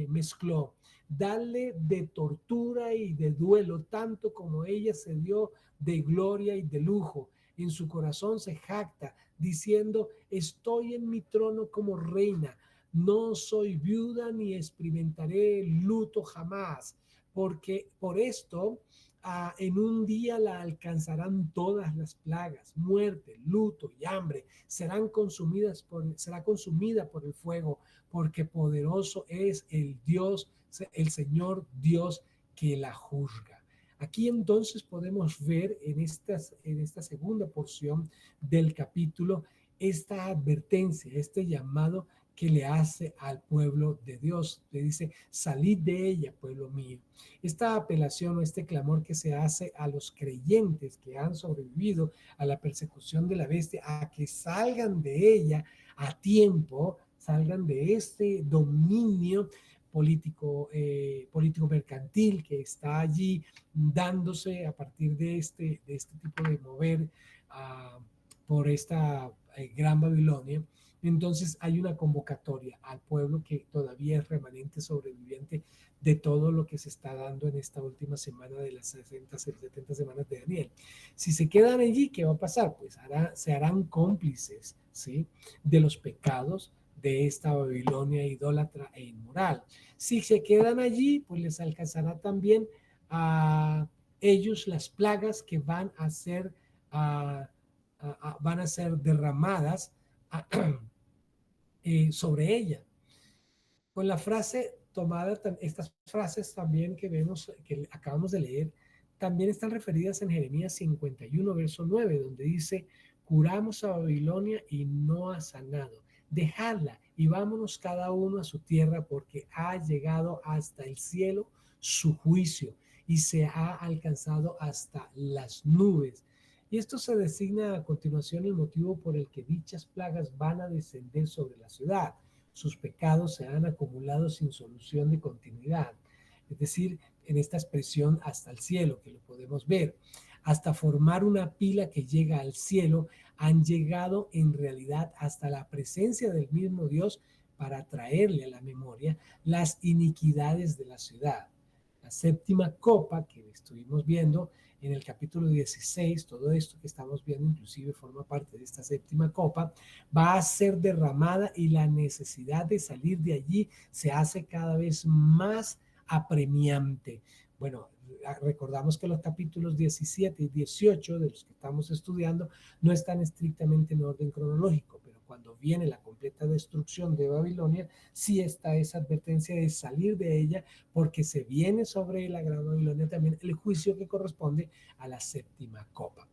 S1: mezcló, darle de tortura y de duelo, tanto como ella se dio de gloria y de lujo. En su corazón se jacta, diciendo: estoy en mi trono como reina, no soy viuda ni experimentaré luto jamás, porque por esto en un día la alcanzarán todas las plagas, muerte, luto y hambre, será consumida por el fuego, porque poderoso es el Dios, el Señor Dios que la juzga. Aquí entonces podemos ver en esta segunda porción del capítulo esta advertencia, este llamado que le hace al pueblo de Dios. Le dice: salid de ella, pueblo mío. Esta apelación o este clamor que se hace a los creyentes que han sobrevivido a la persecución de la bestia, a que salgan de ella a tiempo, salgan de este dominio político mercantil que está allí dándose a partir de este tipo de mover por esta gran Babilonia. Entonces hay una convocatoria al pueblo que todavía es remanente sobreviviente de todo lo que se está dando en esta última semana de las 70 semanas de Daniel. Si se quedan allí, ¿qué va a pasar? Pues se harán cómplices, ¿sí?, de los pecados de esta Babilonia idólatra e inmoral. Si se quedan allí, pues les alcanzará también a ellos las plagas que van a ser derramadas sobre ella. Con la frase tomada, estas frases también que vemos, que acabamos de leer, también están referidas en Jeremías 51, verso 9, donde dice: curamos a Babilonia y no ha sanado. Dejadla y vámonos cada uno a su tierra, porque ha llegado hasta el cielo su juicio y se ha alcanzado hasta las nubes. Y esto se designa a continuación el motivo por el que dichas plagas van a descender sobre la ciudad. Sus pecados se han acumulado sin solución de continuidad. Es decir, en esta expresión hasta el cielo, que lo podemos ver, hasta formar una pila que llega al cielo, han llegado en realidad hasta la presencia del mismo Dios para traerle a la memoria las iniquidades de la ciudad. La séptima copa que estuvimos viendo en el capítulo 16, todo esto que estamos viendo inclusive forma parte de esta séptima copa, va a ser derramada y la necesidad de salir de allí se hace cada vez más apremiante. Bueno, recordamos que los capítulos 17 y 18 de los que estamos estudiando no están estrictamente en orden cronológico, pero cuando viene la completa destrucción de Babilonia, sí está esa advertencia de salir de ella, porque se viene sobre la gran Babilonia también el juicio que corresponde a la séptima copa.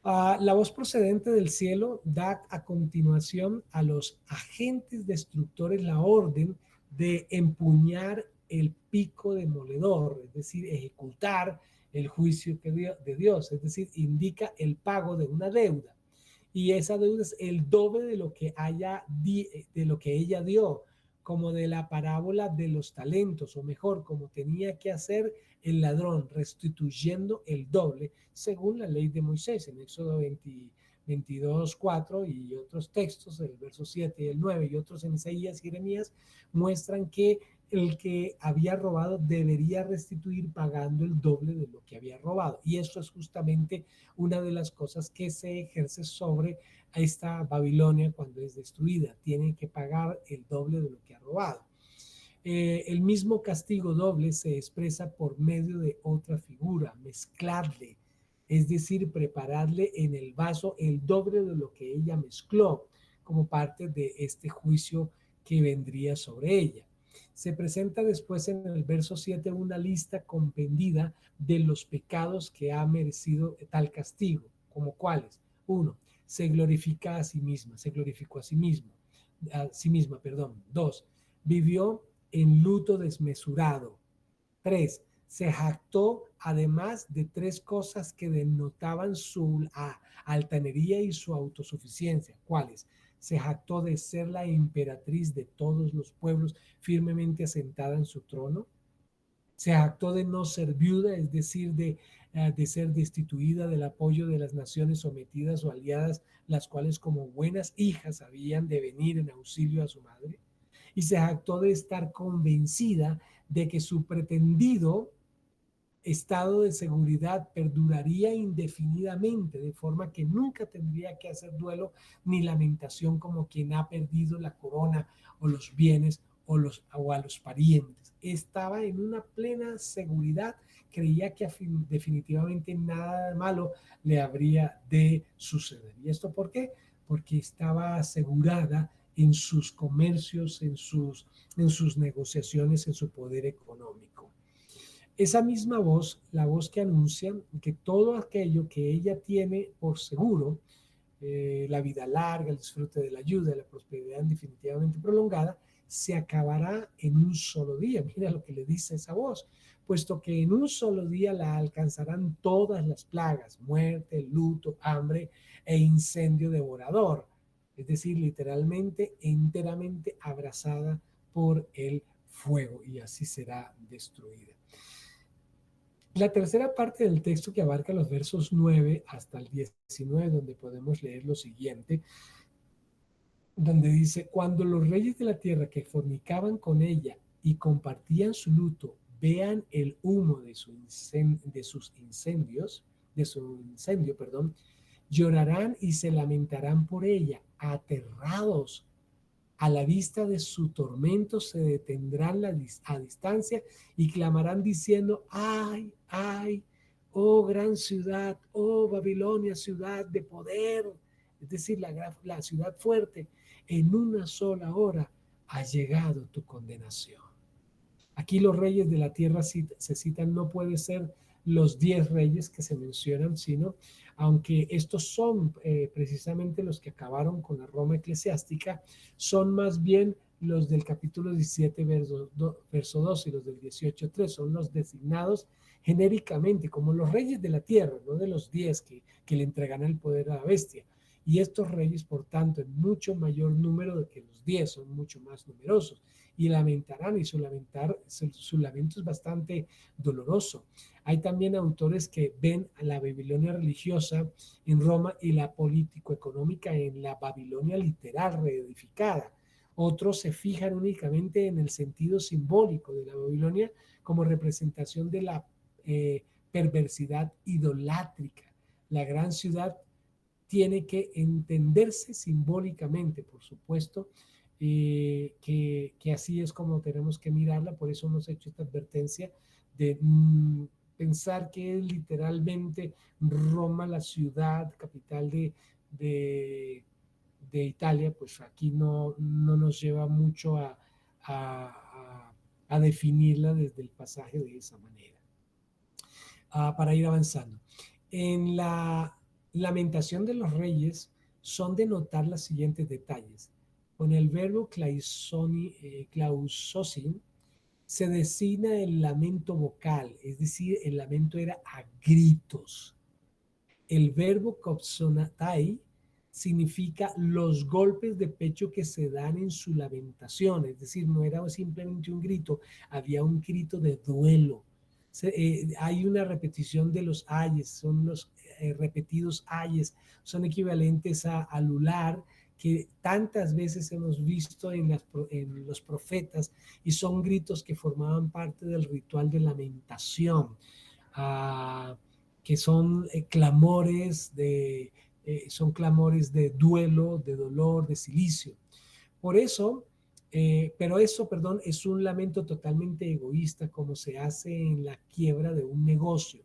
S1: La voz procedente del cielo da a continuación a los agentes destructores la orden de empuñar el pico demoledor, es decir, ejecutar el juicio de Dios, es decir, indica el pago de una deuda. Y esa deuda es el doble de lo que de lo que ella dio, como de la parábola de los talentos, o mejor, como tenía que hacer el ladrón, restituyendo el doble, según la ley de Moisés, en Éxodo 22, 4 y otros textos, el verso 7 y el 9 y otros en Isaías y Jeremías, muestran que el que había robado debería restituir pagando el doble de lo que había robado. Y eso es justamente una de las cosas que se ejerce sobre esta Babilonia cuando es destruida. Tienen que pagar el doble de lo que ha robado. El mismo castigo doble se expresa por medio de otra figura: mezclarle, es decir, prepararle en el vaso el doble de lo que ella mezcló, como parte de este juicio que vendría sobre ella. Se presenta después en el verso 7 una lista compendida de los pecados que ha merecido tal castigo, como cuáles. 1. Se glorifica a sí misma, se glorificó a sí misma, perdón. 2. Vivió en luto desmesurado. 3. Se jactó además de 3 cosas que denotaban su altanería y su autosuficiencia. ¿Cuáles? Se jactó de ser la emperatriz de todos los pueblos, firmemente asentada en su trono. Se jactó de no ser viuda, es decir, de ser destituida del apoyo de las naciones sometidas o aliadas, las cuales como buenas hijas habían de venir en auxilio a su madre. Y se jactó de estar convencida de que su pretendido estado de seguridad perduraría indefinidamente, de forma que nunca tendría que hacer duelo ni lamentación como quien ha perdido la corona o los bienes o a los parientes. Estaba en una plena seguridad, creía que definitivamente nada malo le habría de suceder. ¿Y esto por qué? Porque estaba asegurada en sus comercios, en sus negociaciones, en su poder económico. Esa misma voz, la voz que anuncia que todo aquello que ella tiene por seguro, la vida larga, el disfrute de la ayuda, la prosperidad definitivamente prolongada, se acabará en un solo día. Mira lo que le dice esa voz, puesto que en un solo día la alcanzarán todas las plagas, muerte, luto, hambre e incendio devorador. Es decir, literalmente, enteramente abrazada por el fuego, y así será destruida. La tercera parte del texto, que abarca los versos 9 hasta el 19, donde podemos leer lo siguiente, donde dice: cuando los reyes de la tierra que fornicaban con ella y compartían su luto vean el humo de sus incendios, de su incendio, perdón, llorarán y se lamentarán por ella, aterrados. A la vista de su tormento se detendrán a distancia y clamarán diciendo: ay, ay, oh gran ciudad, oh Babilonia, ciudad de poder, es decir, la ciudad fuerte, en una sola hora ha llegado tu condenación. Aquí los reyes de la tierra se citan, no puede ser los 10 reyes que se mencionan, sino, aunque estos son precisamente los que acabaron con la Roma eclesiástica, son más bien los del capítulo 17, verso 2 y los del 18, 3, son los designados genéricamente como los reyes de la tierra, no de los 10 que le entregan el poder a la bestia. Y estos reyes, por tanto, en mucho mayor número que los 10, son mucho más numerosos y lamentarán, y su lamento es bastante doloroso. Hay también autores que ven a la Babilonia religiosa en Roma y la político-económica en la Babilonia literal reedificada. Otros se fijan únicamente en el sentido simbólico de la Babilonia como representación de la perversidad idolátrica. La gran ciudad tiene que entenderse simbólicamente, por supuesto, que así es como tenemos que mirarla. Por eso hemos hecho esta advertencia de pensar que es literalmente Roma, la ciudad capital de Italia. Pues aquí no nos lleva mucho a definirla desde el pasaje de esa manera. Para ir avanzando. En la Lamentación de los Reyes son de notar los siguientes detalles. Con el verbo klausosin se designa el lamento vocal, es decir, el lamento era a gritos. El verbo kopsonatai significa los golpes de pecho que se dan en su lamentación, es decir, no era simplemente un grito, había un grito de duelo. Hay una repetición de los ayes, son los repetidos ayes, son equivalentes a alular, que tantas veces hemos visto en los profetas, y son gritos que formaban parte del ritual de lamentación. Que son son clamores de duelo, de dolor, de silicio. Por eso, pero eso, perdón, es un lamento totalmente egoísta, como se hace en la quiebra de un negocio.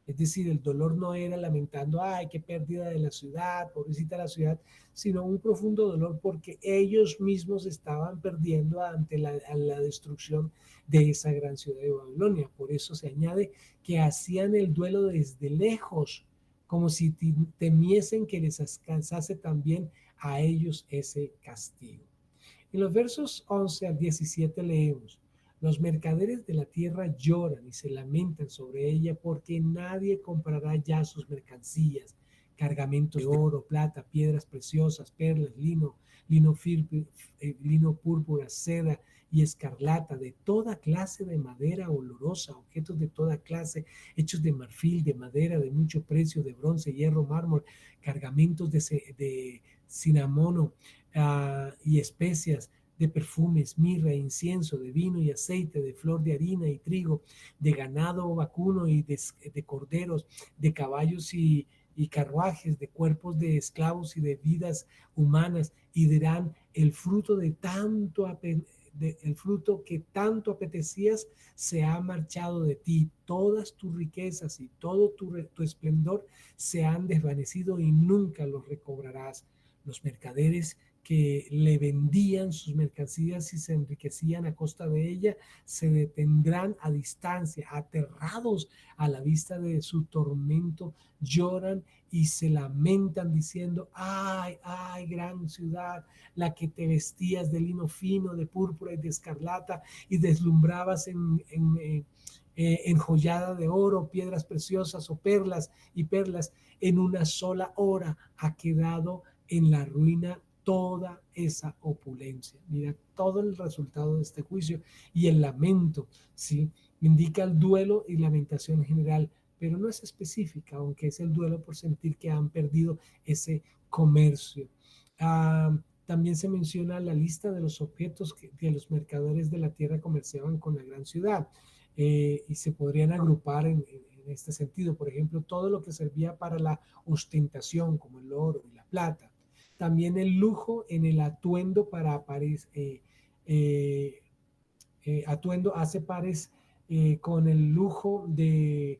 S1: Es decir, el dolor no era lamentando: ay, qué pérdida de la ciudad, pobrecita la ciudad, sino un profundo dolor porque ellos mismos estaban perdiendo ante la destrucción de esa gran ciudad de Babilonia. Por eso se añade que hacían el duelo desde lejos, como si temiesen que les alcanzase también a ellos ese castigo. En los versos 11 al 17 leemos: los mercaderes de la tierra lloran y se lamentan sobre ella, porque nadie comprará ya sus mercancías, cargamentos de oro, plata, piedras preciosas, perlas, lino púrpura, seda y escarlata, de toda clase de madera olorosa, objetos de toda clase, hechos de marfil, de madera de mucho precio, de bronce, hierro, mármol, cargamentos de cinamono y especias, de perfumes, mirra, incienso, de vino y aceite, de flor de harina y trigo, de ganado vacuno y de corderos, de caballos y carruajes, de cuerpos de esclavos y de vidas humanas, y dirán, el fruto el fruto que tanto apetecías se ha marchado de ti, todas tus riquezas y todo tu esplendor se han desvanecido y nunca los recobrarás. Los mercaderes que le vendían sus mercancías y se enriquecían a costa de ella, se detendrán a distancia, aterrados a la vista de su tormento, lloran y se lamentan diciendo, ay, ay, gran ciudad, la que te vestías de lino fino, de púrpura y de escarlata y deslumbrabas enjollada de oro, piedras preciosas o perlas y perlas, en una sola hora ha quedado en la ruina toda esa opulencia. Mira todo el resultado de este juicio y el lamento, ¿sí? Indica el duelo y lamentación general, pero no es específica, aunque es el duelo por sentir que han perdido ese comercio. También se menciona la lista de los objetos que los mercaderes de la tierra comerciaban con la gran ciudad, y se podrían agrupar en este sentido. Por ejemplo, todo lo que servía para la ostentación, como el oro y la plata. También el lujo en el atuendo para pares, atuendo hace pares con el lujo de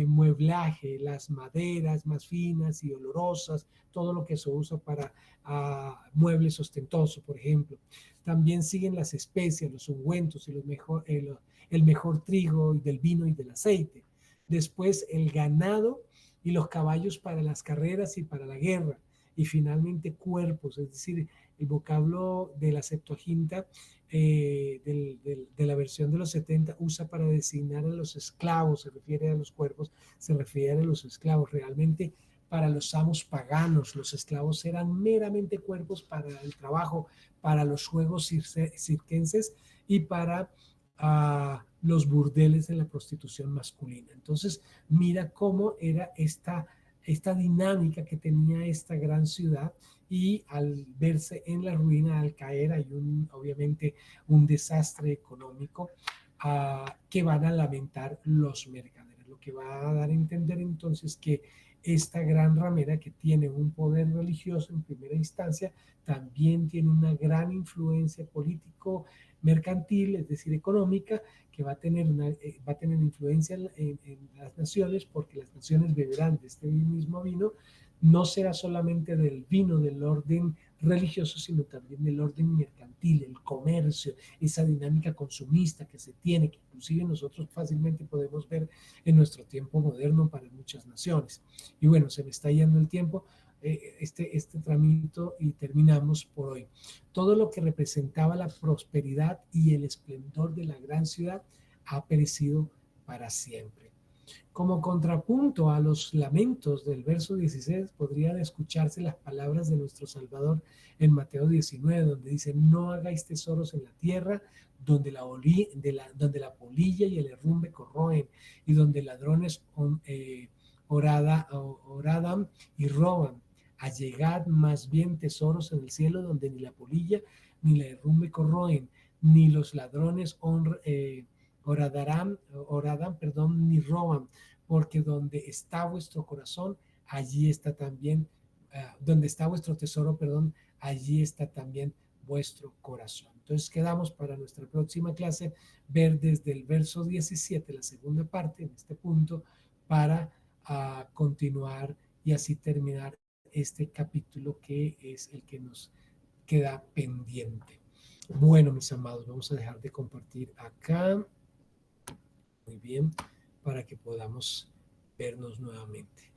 S1: mueblaje, las maderas más finas y olorosas, todo lo que se usa para muebles ostentosos, por ejemplo. También siguen las especias, los ungüentos y el mejor trigo y del vino y del aceite. Después el ganado y los caballos para las carreras y para la guerra. Y finalmente cuerpos, es decir, el vocablo de la Septuaginta, de la versión de los 70, usa para designar a los esclavos, se refiere a los cuerpos, se refiere a los esclavos. Realmente para los amos paganos, los esclavos eran meramente cuerpos para el trabajo, para los juegos circenses y para los burdeles de la prostitución masculina. Entonces, mira cómo era esta dinámica que tenía esta gran ciudad, y al verse en la ruina, al caer, hay obviamente un desastre económico que van a lamentar los mercaderes, lo que va a dar a entender entonces que esta gran ramera, que tiene un poder religioso en primera instancia, también tiene una gran influencia político mercantil, es decir, económica, que va a tener influencia en las naciones, porque las naciones beberán de este mismo vino. No será solamente del vino del orden religioso, sino también del orden mercantil, el comercio, esa dinámica consumista que se tiene, que inclusive nosotros fácilmente podemos ver en nuestro tiempo moderno para muchas naciones. Y bueno, se me está yendo el tiempo, este tramito, y terminamos por hoy. Todo lo que representaba la prosperidad y el esplendor de la gran ciudad ha perecido para siempre. Como contrapunto a los lamentos del verso 16, podrían escucharse las palabras de nuestro Salvador en Mateo 19, donde dice, no hagáis tesoros en la tierra, donde la polilla y el herrumbe corroen, y donde ladrones oradan y roban. Allegad más bien tesoros en el cielo, donde ni la polilla ni la herrumbe corroen, ni los ladrones oradan, ni roban, porque donde está vuestro corazón, allí está también, donde está vuestro tesoro, perdón, allí está también vuestro corazón. Entonces quedamos para nuestra próxima clase ver desde el verso 17, la segunda parte, en este punto, para continuar y así terminar este capítulo, que es el que nos queda pendiente. Bueno, mis amados, vamos a dejar de compartir acá. Muy bien, para que podamos vernos nuevamente.